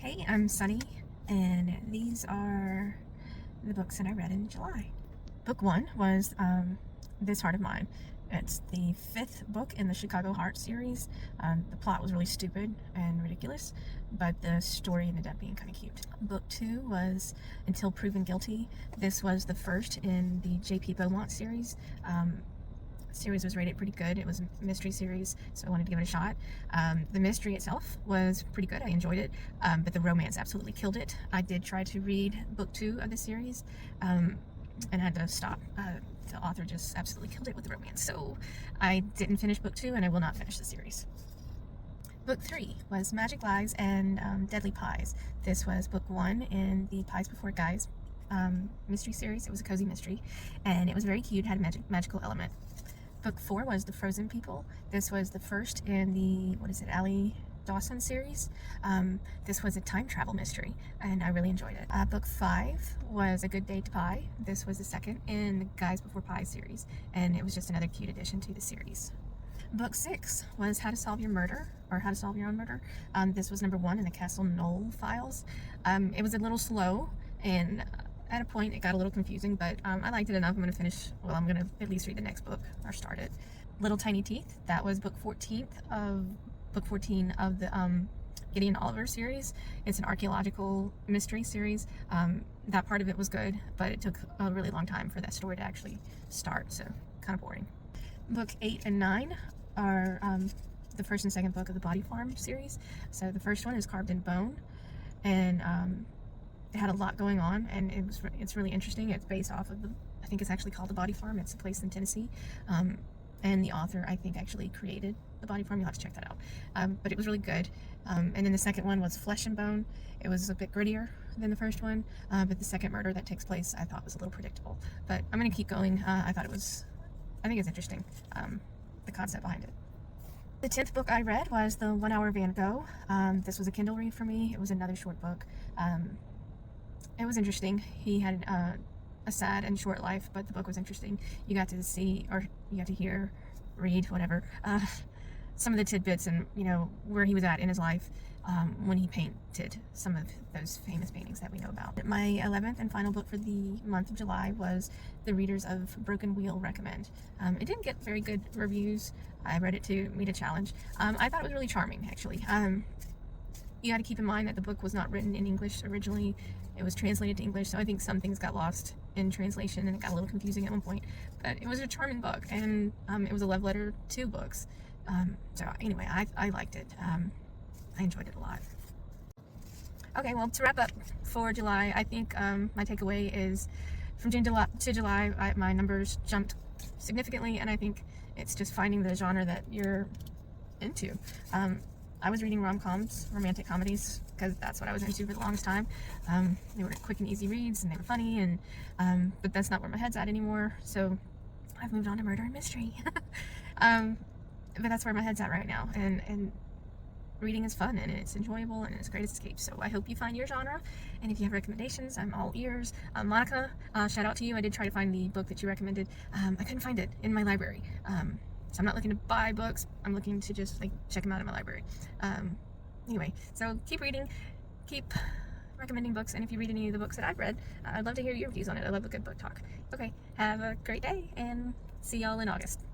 Hey, I'm Sunny, and these are the books that I read in July. Book one was This Heart of Mine. It's the fifth book in the Chicago Heart series. The plot was really stupid and ridiculous, but the story ended up being kind of cute. Book two was Until Proven Guilty. This was the first in the J.P. Beaumont series. Series was rated pretty good. It was a mystery series, so I wanted to give it a shot. The mystery itself was pretty good. I enjoyed it, but the romance absolutely killed it. I did try to read book two of the series and had to stop. The author just absolutely killed it with the romance, so I didn't finish book two, and I will not finish the series. Book three was Magic Lies and Deadly Pies. This was book one in the Pies Before Guys mystery series. It was a cozy mystery, and it was very cute. It had a magical element. Book four was The Frozen People. This was the first in the, Allie Dawson series. This was a time travel mystery, and I really enjoyed it. Book five was A Good Day to Pie. This was the second in the Guys Before Pie series, and it was just another cute addition to the series. Book six was How to Solve Your Murder, or How to Solve Your Own Murder. This was number one in the Castle Knoll files. It was a little slow, and at a point it got a little confusing, but I liked it enough. I'm going to at least read the next book, or start it. Little Tiny Teeth, that was book 14 of the Gideon Oliver series. It's an archaeological mystery series. That part of it was good, but it took a really long time for that story to actually start, so kind of boring. Book 8 and 9 are the first and second book of the Body Farm series. So the first one is Carved in Bone, and it had a lot going on, and it's really interesting. It's based off of I think it's actually called the Body Farm. It's a place in Tennessee, and the author, I think, actually created the Body Farm. You'll have to check that out. But it was really good. And then the second one was Flesh and Bone. It was a bit grittier than the first one, but the second murder that takes place I thought was a little predictable. But I'm gonna keep going. I think it's interesting, the concept behind it. The 10th book I read was The 1 Hour Van Gogh. This was a Kindle read for me. It was another short book. It was interesting. He had a sad and short life, but the book was interesting. You got to see, or you got to hear, read, whatever, some of the tidbits and, where he was at in his life when he painted some of those famous paintings that we know about. My 11th and final book for the month of July was The Readers of Broken Wheel recommend. It didn't get very good reviews. I read it to meet a challenge. I thought it was really charming, actually. You got to keep in mind that the book was not written in English originally. It was translated to English, so I think some things got lost in translation and it got a little confusing at one point. But it was a charming book, and it was a love letter to books. So anyway, I liked it. I enjoyed it a lot. Okay, well, to wrap up for July, I think my takeaway is from June to July, my numbers jumped significantly, and I think it's just finding the genre that you're into. I was reading rom-coms, romantic comedies, because that's what I was into for the longest time. They were quick and easy reads, and they were funny, and but that's not where my head's at anymore, so I've moved on to murder and mystery. But that's where my head's at right now, and reading is fun, and it's enjoyable, and it's a great escape. So I hope you find your genre, and if you have recommendations, I'm all ears. Monica, shout out to you. I did try to find the book that you recommended. I couldn't find it in my library. So I'm not looking to buy books. I'm looking to just check them out in my library. Anyway, so keep reading, keep recommending books, and if you read any of the books that I've read, I'd love to hear your views on it. I love a good book talk. Okay, have a great day, and see y'all in August.